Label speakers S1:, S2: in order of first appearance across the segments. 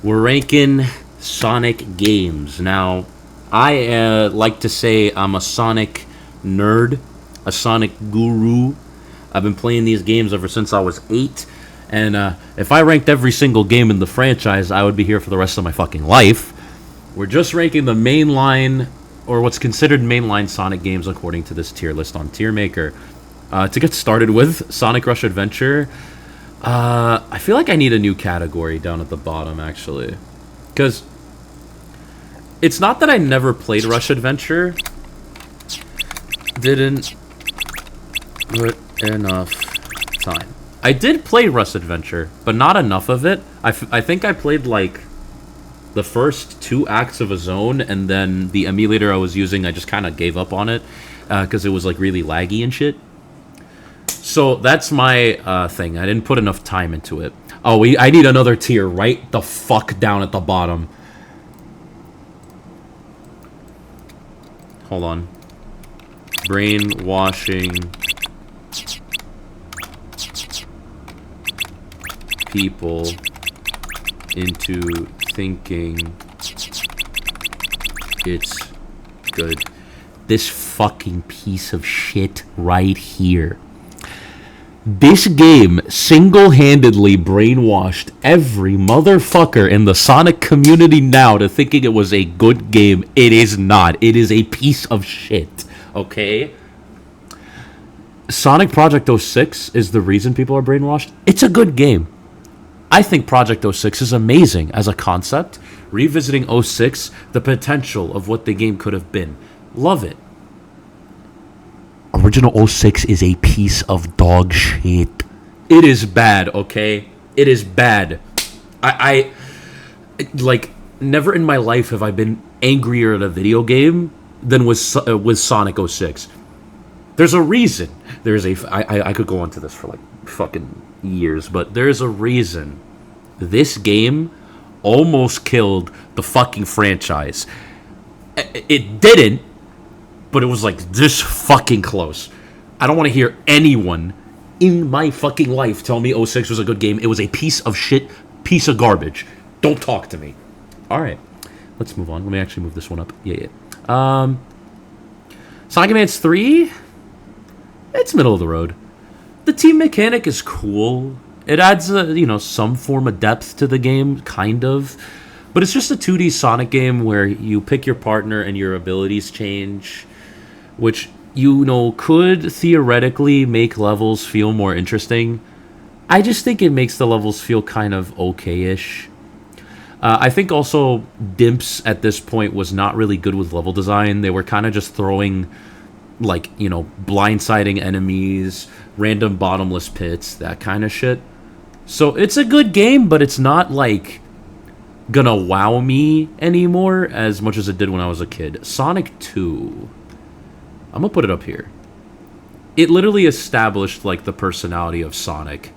S1: We're ranking Sonic games. Now, I like to say I'm a Sonic nerd, a Sonic guru. I've been playing these games ever since I was 8. And if I ranked every single game in the franchise, I would be here for the rest of my fucking life. We're just ranking the mainline, or what's considered mainline Sonic games according to this tier list on Tier Maker. To get started with, Sonic Rush Adventure. I feel like I need a new category down at the bottom, actually. Because it's not that I never played Rush Adventure. Didn't put enough time. I did play Rush Adventure, but not enough of it. I think I played, like, the first 2 acts of a zone, and then the emulator I was using, I just kind of gave up on it. Because it was, like, really laggy and shit. So that's my thing. I didn't put enough time into it. Oh, I need another tier right the fuck down at the bottom. Hold on. Brainwashing people into thinking it's good. This fucking piece of shit right here. This game single-handedly brainwashed every motherfucker in the Sonic community now to thinking it was a good game. It is not. It is a piece of shit. Okay? Sonic Project 06 is the reason people are brainwashed. It's a good game. I think Project 06 is amazing as a concept. Revisiting 06, the potential of what the game could have been. Love it. Original 06 is a piece of dog shit. It is bad, okay? It is bad. I like, never in my life have I been angrier at a video game than with Sonic 06. There's a reason. I could go into this for, like, fucking years, but there's a reason. This game almost killed the fucking franchise. It didn't, but it was, like, this fucking close. I don't want to hear anyone in my fucking life tell me 06 was a good game. It was a piece of shit, piece of garbage. Don't talk to me. Alright, let's move on. Let me actually move this one up. Yeah. Sonic Advance 3? It's middle of the road. The team mechanic is cool. It adds, some form of depth to the game, kind of. But it's just a 2D Sonic game where you pick your partner and your abilities change, which, could theoretically make levels feel more interesting. I just think it makes the levels feel kind of okay-ish. I think also Dimps at this point was not really good with level design. They were kind of just throwing, like, blindsiding enemies, random bottomless pits, that kind of shit. So it's a good game, but it's not, like, gonna wow me anymore as much as it did when I was a kid. Sonic 2. I'm gonna put it up here. It literally established, like, the personality of Sonic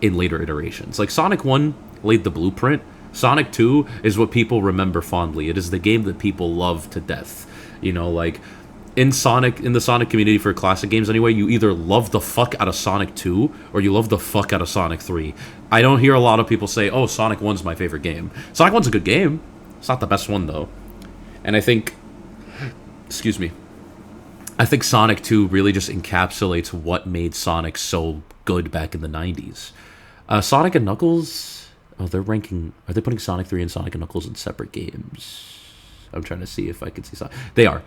S1: in later iterations. Like, Sonic 1 laid the blueprint. Sonic 2 is what people remember fondly. It is the game that people love to death. Like, in the Sonic community for classic games anyway, you either love the fuck out of Sonic 2 or you love the fuck out of Sonic 3. I don't hear a lot of people say, oh, Sonic 1's my favorite game. Sonic 1's a good game. It's not the best one, though. And I think... Excuse me. I think Sonic 2 really just encapsulates what made Sonic so good back in the 90s. Sonic and Knuckles... Oh, they're ranking... Are they putting Sonic 3 and Sonic and Knuckles in separate games? I'm trying to see if I can see Sonic. They are.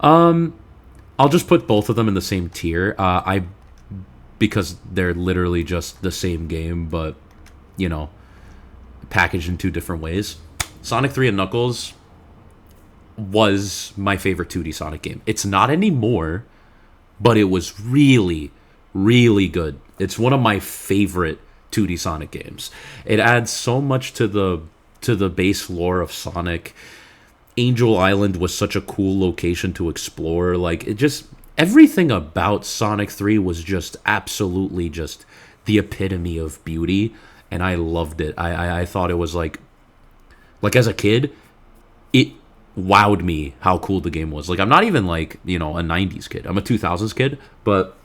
S1: I'll just put both of them in the same tier. Because they're literally just the same game, but, packaged in 2 different ways. Sonic 3 and Knuckles was my favorite 2D Sonic game. It's not anymore, but it was really, really good. It's one of my favorite 2D Sonic games. It adds so much to the base lore of Sonic. Angel Island was such a cool location to explore. Like, it just... Everything about Sonic 3 was just absolutely just the epitome of beauty, and I loved it. I thought it was, like, as a kid, it wowed me how cool the game was. Like, I'm not even, like, a 90s kid. I'm a 2000s kid, but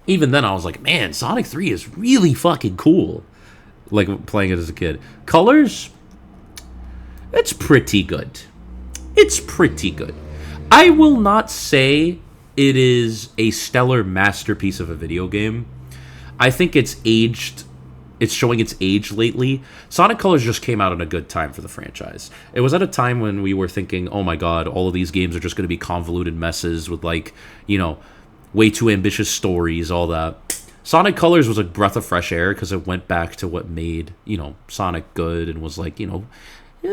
S1: even then I was like, man, Sonic 3 is really fucking cool. Like, playing it as a kid. Colors... It's pretty good. It's pretty good. I will not say it is a stellar masterpiece of a video game. I think it's aged. It's showing its age lately. Sonic Colors just came out in a good time for the franchise. It was at a time when we were thinking, oh my god, all of these games are just going to be convoluted messes with, like, way too ambitious stories, all that. Sonic Colors was a breath of fresh air because it went back to what made, Sonic good and was like,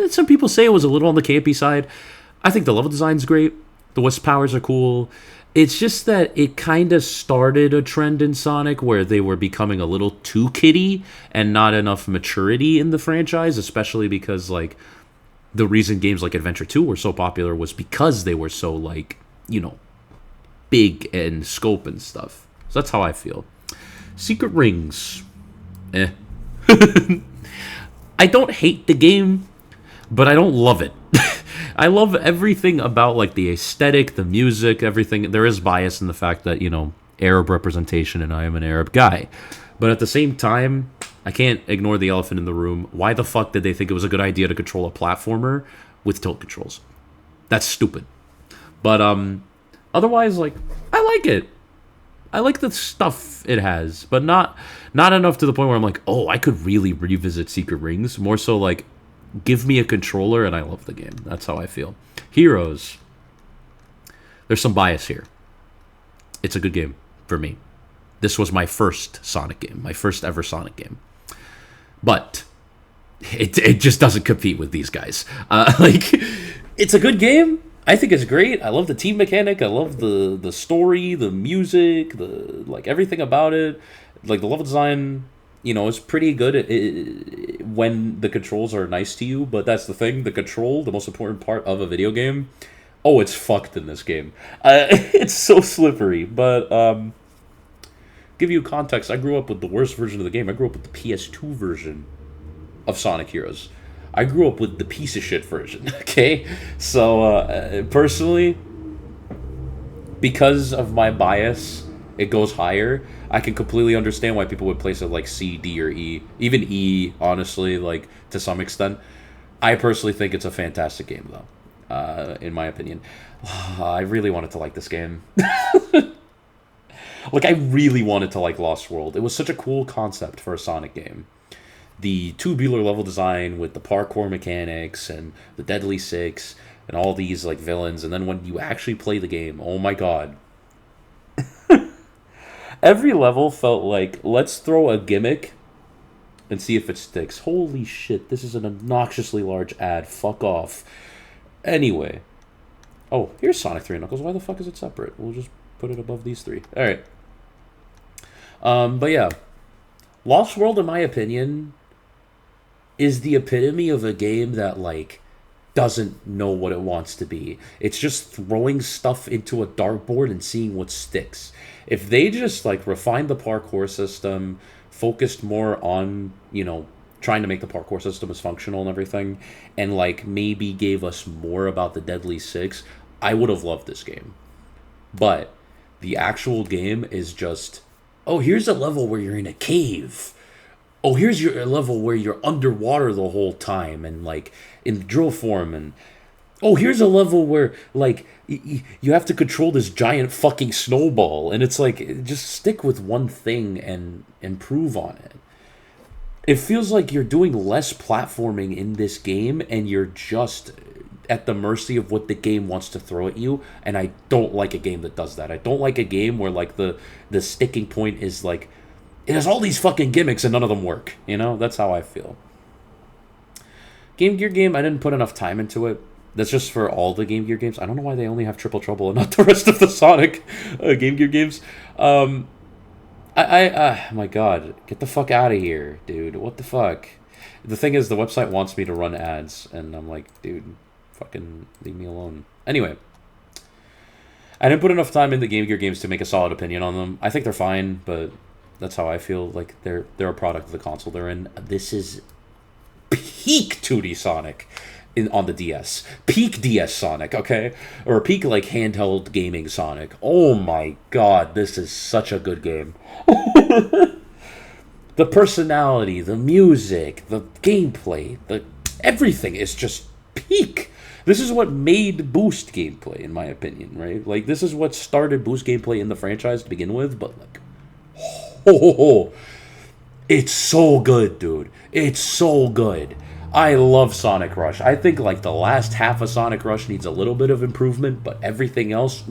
S1: some people say it was a little on the campy side. I think the level design's great. The Wisp powers are cool. It's just that it kind of started a trend in Sonic where they were becoming a little too kiddie and not enough maturity in the franchise, especially because, like, the reason games like Adventure 2 were so popular was because they were so, like, big in scope and stuff. So that's how I feel. Secret Rings. I don't hate the game, but I don't love it. I love everything about, like, the aesthetic, the music, everything. There is bias in the fact that, Arab representation, and I am an Arab guy. But at the same time, I can't ignore the elephant in the room. Why the fuck did they think it was a good idea to control a platformer with tilt controls? That's stupid. But otherwise, like, I like it. I like the stuff it has, but not enough to the point where I'm like, oh, I could really revisit Secret Rings. More so like, give me a controller and I love the game. That's how I feel. Heroes. There's some bias here. It's a good game for me. This was my first Sonic game, my first ever Sonic game. But it just doesn't compete with these guys. It's a good game. I think it's great. I love the team mechanic. I love the story, the music, everything about it. Like, the level design, is pretty good when the controls are nice to you. But that's the thing. The control, the most important part of a video game, oh, it's fucked in this game. It's so slippery. But give you context, I grew up with the worst version of the game. I grew up with the PS2 version of Sonic Heroes. I grew up with the piece of shit version, okay? So, personally, because of my bias, it goes higher. I can completely understand why people would place it like C, D, or E. Even E, honestly, like, to some extent. I personally think it's a fantastic game, though, in my opinion. I really wanted to like this game. Like, I really wanted to like Lost World. It was such a cool concept for a Sonic game. The tubular level design with the parkour mechanics and the Deadly Six and all these, like, villains. And then when you actually play the game, oh my god. Every level felt like, let's throw a gimmick and see if it sticks. Holy shit, this is an obnoxiously large ad. Fuck off. Anyway. Oh, here's Sonic 3 Knuckles. Why the fuck is it separate? We'll just put it above these three. Alright. But yeah. Lost World, in my opinion, is the epitome of a game that, like, doesn't know what it wants to be. It's just throwing stuff into a dartboard and seeing what sticks. If they just, like, refined the parkour system, focused more on, trying to make the parkour system as functional and everything, and, like, maybe gave us more about the Deadly Six, I would have loved this game. But the actual game is just, oh, here's a level where you're in a cave. Oh, here's your level where you're underwater the whole time and, like, in drill form. And, oh, here's a level where, like, you have to control this giant fucking snowball. And it's like, just stick with one thing and improve on it. It feels like you're doing less platforming in this game and you're just at the mercy of what the game wants to throw at you. And I don't like a game that does that. I don't like a game where, like, the sticking point is, like, it has all these fucking gimmicks and none of them work. That's how I feel. Game Gear game, I didn't put enough time into it. That's just for all the Game Gear games. I don't know why they only have Triple Trouble and not the rest of the Sonic Game Gear games. My god, get the fuck out of here, dude. What the fuck? The thing is, the website wants me to run ads, and I'm like, dude, fucking leave me alone. Anyway. I didn't put enough time in the Game Gear games to make a solid opinion on them. I think they're fine, but that's how I feel. Like, they're a product of the console they're in. This is peak 2D Sonic on the DS. Peak DS Sonic, okay? Or peak, like, handheld gaming Sonic. Oh my god, this is such a good game. The personality, the music, the gameplay, everything is just peak. This is what made Boost gameplay, in my opinion, right? Like, this is what started Boost gameplay in the franchise to begin with, but, like, oh, it's so good, dude. It's so good. I love Sonic Rush. I think, like, the last half of Sonic Rush needs a little bit of improvement, but everything else,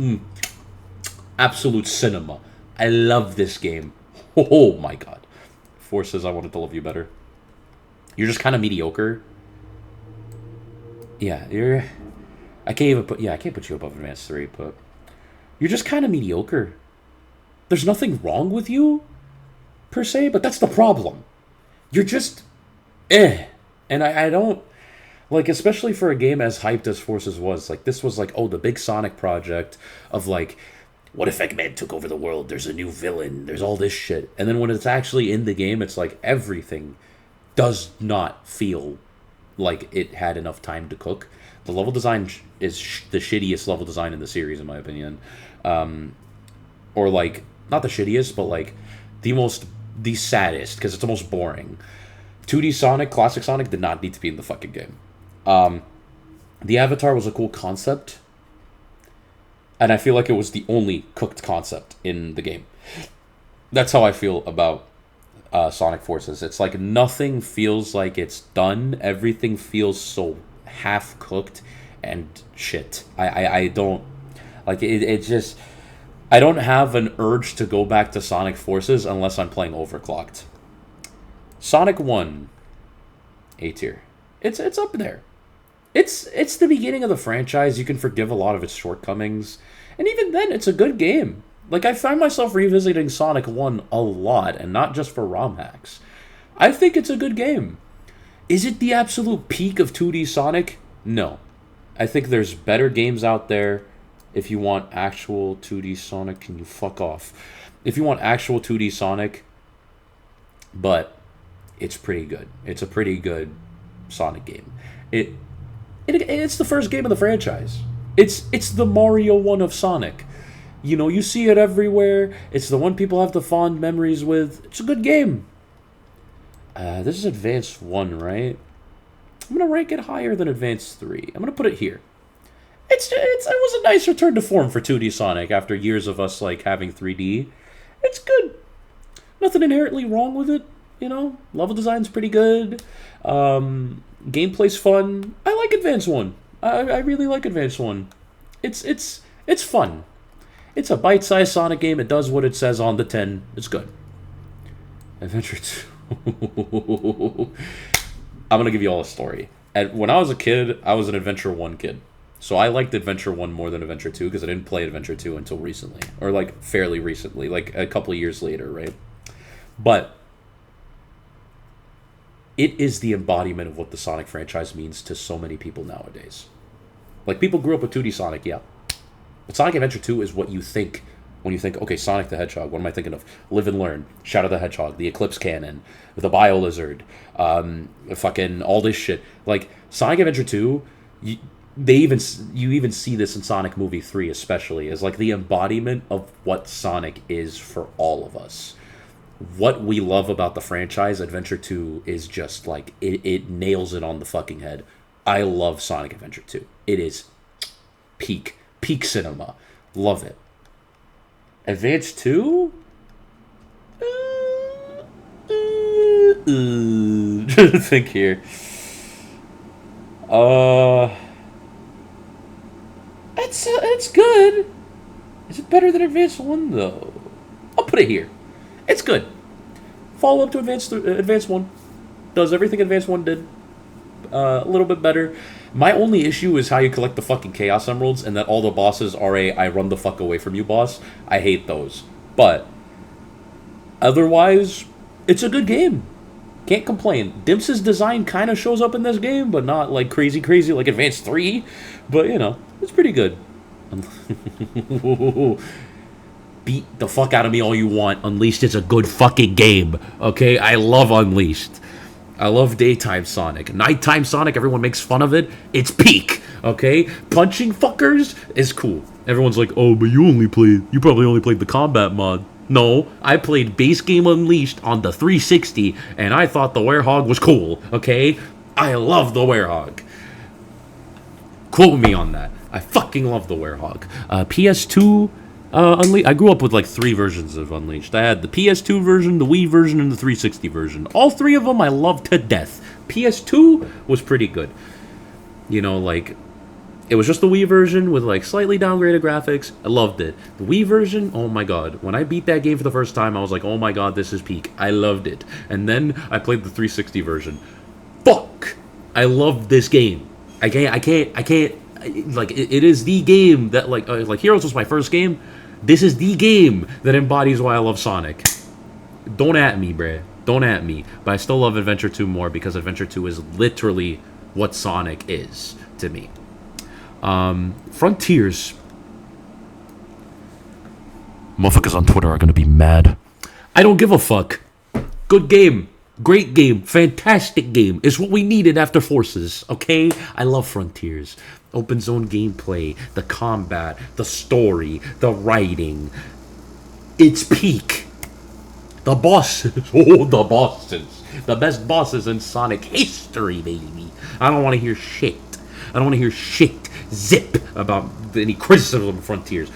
S1: absolute cinema. I love this game. Oh, my God. Force says I wanted to love you better. You're just kind of mediocre. Yeah, I can't put you above Advanced 3, but you're just kind of mediocre. There's nothing wrong with you, per se, but that's the problem. You're just, And I don't, like, especially for a game as hyped as Forces was, like, this was like, oh, the big Sonic project of, like, what if Eggman took over the world? There's a new villain. There's all this shit. And then when it's actually in the game, it's like everything does not feel like it had enough time to cook. The level design is the shittiest level design in the series, in my opinion. Or, like, not the shittiest, but, like, the saddest, because it's the most boring. 2D Sonic, classic Sonic, did not need to be in the fucking game. The Avatar was a cool concept, and I feel like it was the only cooked concept in the game. That's how I feel about Sonic Forces. It's like nothing feels like it's done. Everything feels so half-cooked and shit. I don't... Like, it just... I don't have an urge to go back to Sonic Forces unless I'm playing Overclocked. Sonic 1, A tier. It's up there. It's the beginning of the franchise. You can forgive a lot of its shortcomings. And even then, it's a good game. Like, I find myself revisiting Sonic 1 a lot, and not just for ROM hacks. I think it's a good game. Is it the absolute peak of 2D Sonic? No. I think there's better games out there. If you want actual 2D Sonic, can you fuck off? If you want actual 2D Sonic, but it's pretty good. It's a pretty good Sonic game. It's the first game of the franchise. It's the Mario 1 of Sonic. You know, you see it everywhere. It's the one people have the fond memories with. It's a good game. This is Advanced 1, right? I'm going to rank it higher than Advanced 3. I'm going to put it here. It was a nice return to form for 2D Sonic after years of us, like, having 3D. It's good. Nothing inherently wrong with it, you know? Level design's pretty good. Gameplay's fun. I like Advanced 1. I really like Advanced 1. It's fun. It's a bite-sized Sonic game. It does what it says on the tin. It's good. Adventure 2. I'm going to give you all a story. When I was a kid, I was an Adventure 1 kid. So I liked Adventure 1 more than Adventure 2 because I didn't play Adventure 2 until recently. Or, like, fairly recently. Like, a couple of years later, right? But it is the embodiment of what the Sonic franchise means to so many people nowadays. Like, people grew up with 2D Sonic, yeah. But Sonic Adventure 2 is what you think when you think, okay, Sonic the Hedgehog, what am I thinking of? Live and Learn, Shadow the Hedgehog, the Eclipse Cannon, the Bio-Lizard, fucking all this shit. Like, Sonic Adventure 2, you even see this in Sonic Movie 3 especially, as like the embodiment of what Sonic is for all of us. What we love about the franchise, Adventure 2 is just like, it nails it on the fucking head. I love Sonic Adventure 2. It is peak cinema. Love it. Advance 2? Trying to think here. It's good. Is it better than Advance 1, though? I'll put it here. It's good. Follow up to Advance 1. Does everything Advance 1 did. A little bit better. My only issue is how you collect the fucking Chaos Emeralds and that all the bosses are I run the fuck away from you boss. I hate those. But otherwise, it's a good game. Can't complain. Dimps' design kind of shows up in this game, but not like crazy like Advance 3. But, you know, it's pretty good. Beat the fuck out of me all you want. Unleashed is a good fucking game. Okay? I love Unleashed. I love daytime Sonic. Nighttime Sonic, everyone makes fun of it. It's peak. Okay? Punching fuckers is cool. Everyone's like, oh, but you probably only played the combat mod. No, I played base game Unleashed on the 360, and I thought the Werehog was cool, okay? I love the Werehog. Quote me on that. I fucking love the Werehog. PS2 Unleashed. I grew up with like 3 versions of Unleashed. I had the PS2 version, the Wii version, and the 360 version. All 3 of them I loved to death. PS2 was pretty good. You know, like, it was just the Wii version with like slightly downgraded graphics. I loved it. The Wii version, oh my god. When I beat that game for the first time, I was like, oh my god, this is peak. I loved it. And then I played the 360 version. Fuck! I loved this game. I can't, like, it is the game that, like Heroes was my first game. This is the game that embodies why I love Sonic. Don't at me, bruh. Don't at me. But I still love Adventure 2 more because Adventure 2 is literally what Sonic is to me. Frontiers. Motherfuckers on Twitter are gonna be mad. I don't give a fuck. Good game. Great game. Fantastic game. It's what we needed after Forces, okay? I love Frontiers. Open zone gameplay, the combat, the story, the writing. It's peak. The bosses. Oh, the bosses. The best bosses in Sonic history, baby. I don't want to hear shit. I don't want to hear shit. Zip about any criticism of Frontiers.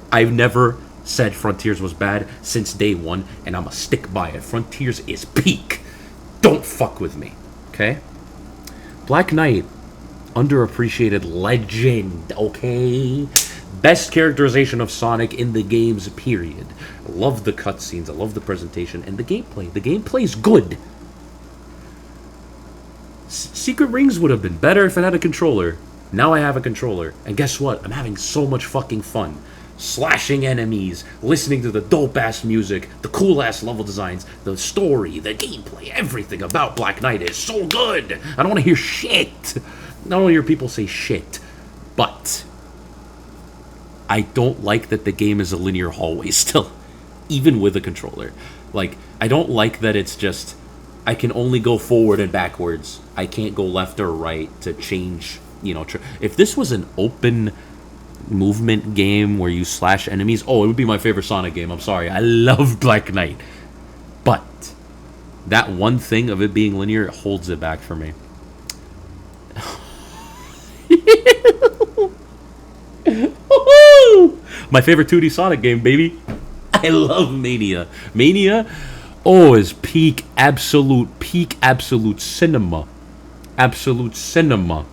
S1: I've never said Frontiers was bad since day one, and I'ma stick by it. Frontiers is peak. Don't fuck with me, okay? Black Knight, underappreciated legend, okay? Best characterization of Sonic in the games, period. I love the cutscenes, I love the presentation, and the gameplay. The gameplay's good. Secret Rings would have been better if it had a controller. Now I have a controller, and guess what? I'm having so much fucking fun. Slashing enemies, listening to the dope-ass music, the cool-ass level designs, the story, the gameplay, everything about Black Knight is so good! I don't want to hear shit! I don't want to hear people say shit. But I don't like that the game is a linear hallway still, even with a controller. Like, I don't like that it's just, I can only go forward and backwards. I can't go left or right to change, you know. If this was an open movement game where you slash enemies, oh, it would be my favorite Sonic game. I'm sorry, I love Black Knight, but that one thing of it being linear holds it back for me. My favorite 2D Sonic game, baby. I love Mania. Mania, oh, is peak absolute cinema. Absolute cinema.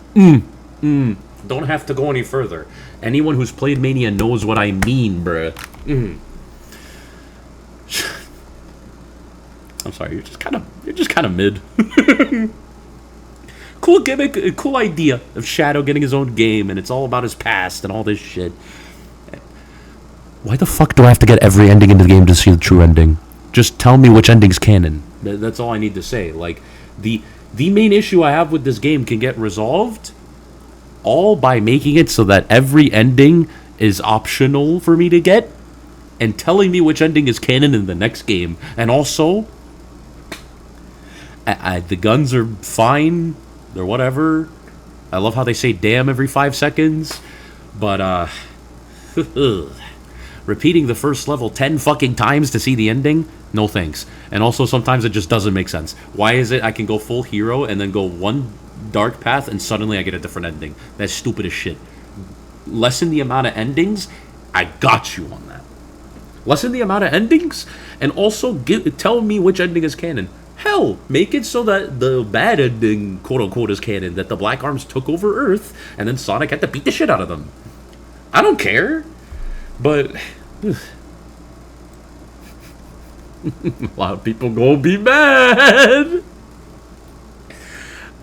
S1: Don't have to go any further. Anyone who's played Mania knows what I mean, bruh. I'm sorry, you're just kind of mid. Cool gimmick, cool idea of Shadow getting his own game, and it's all about his past and all this shit. Why the fuck do I have to get every ending in the game to see the true ending? Just tell me which ending's canon. That's all I need to say. Like, the main issue I have with this game can get resolved all by making it so that every ending is optional for me to get, and telling me which ending is canon in the next game. And also, the guns are fine. They're whatever. I love how they say damn every 5 seconds. But, repeating the first level 10 fucking times to see the ending? No thanks. And also, sometimes it just doesn't make sense. Why is it I can go full hero and then go one dark path and suddenly I get a different ending? That's stupid as shit. Lessen the amount of endings. I got you on that. Lessen the amount of endings, and also tell me which ending is canon. Hell, make it so that the bad ending, quote-unquote, is canon, that the Black Arms took over Earth, and then Sonic had to beat the shit out of them. I don't care, but a lot of people gonna be mad.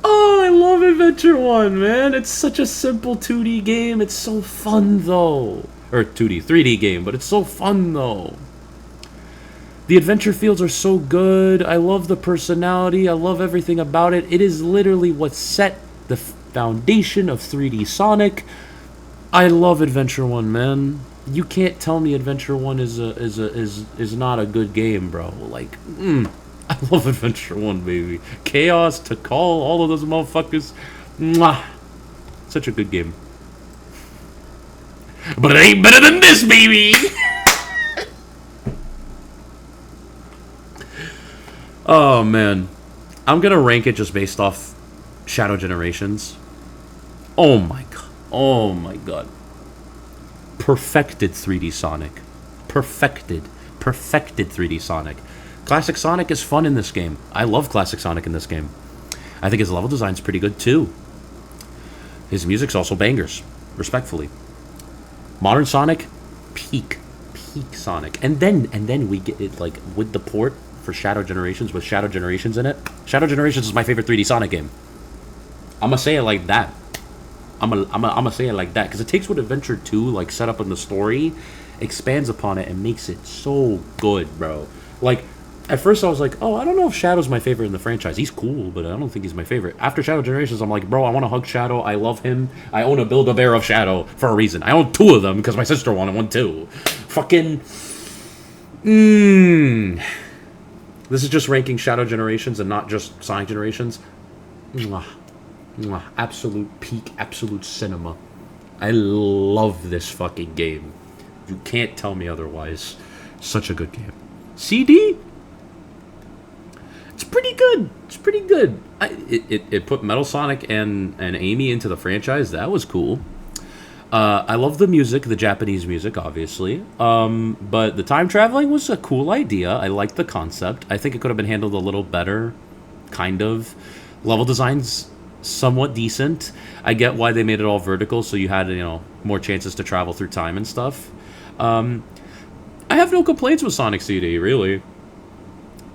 S1: Oh, I love Adventure 1, man. It's such a simple 2D game. It's so fun, though. Or 3D game, but it's so fun, though. The adventure fields are so good. I love the personality. I love everything about it. It is literally what set the foundation of 3D Sonic. I love Adventure 1, man. You can't tell me Adventure 1 is not a good game, bro. Like, I love Adventure 1, baby. Chaos, Tikal, all of those motherfuckers. Mwah. Such a good game. But it ain't better than this, baby! Oh, man. I'm gonna rank it just based off Shadow Generations. Oh my god. Oh my god. Perfected 3D Sonic. Perfected. Perfected 3D Sonic. Classic Sonic is fun in this game. I love Classic Sonic in this game. I think his level design's pretty good too. His music's also bangers, respectfully. Modern Sonic, peak Sonic. And then we get it like with the port for Shadow Generations with Shadow Generations in it. Shadow Generations is my favorite 3D Sonic game. I'm gonna say it like that. I'm gonna say it like that because it takes what Adventure 2 like set up in the story, expands upon it, and makes it so good, bro. Like at first I was like, oh, I don't know if Shadow's my favorite in the franchise. He's cool, but I don't think he's my favorite. After Shadow Generations, I'm like, bro, I want to hug Shadow. I love him. I own a Build-A-Bear of Shadow for a reason. I own 2 of them because my sister wanted one too. Fucking. This is just ranking Shadow Generations and not just Sonic Generations. Mwah. Mwah. Absolute peak, absolute cinema. I love this fucking game. You can't tell me otherwise. Such a good game. CD? It's pretty good. It's pretty good. It put Metal Sonic and Amy into the franchise. That was cool. I love the music, the Japanese music, obviously. But the time traveling was a cool idea. I liked the concept. I think it could have been handled a little better, kind of. Level design's somewhat decent. I get why they made it all vertical, so you had, more chances to travel through time and stuff. I have no complaints with Sonic CD, really.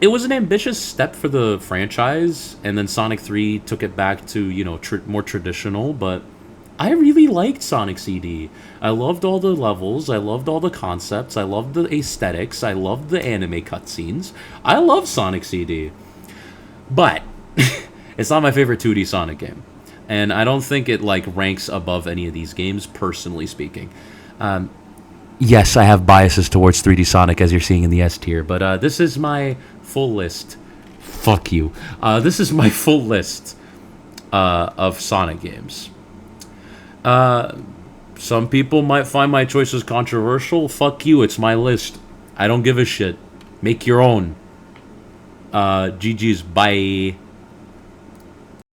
S1: It was an ambitious step for the franchise, and then Sonic 3 took it back to, more traditional, but I really liked Sonic CD. I loved all the levels, I loved all the concepts, I loved the aesthetics, I loved the anime cutscenes. I love Sonic CD. But it's not my favorite 2D Sonic game. And I don't think it, ranks above any of these games, personally speaking. Yes, I have biases towards 3D Sonic, as you're seeing in the S tier, but this is my full list. Fuck you. This is my full list of Sonic games. Some people might find my choices controversial. Fuck you, it's my list. I don't give a shit. Make your own. GG's, bye.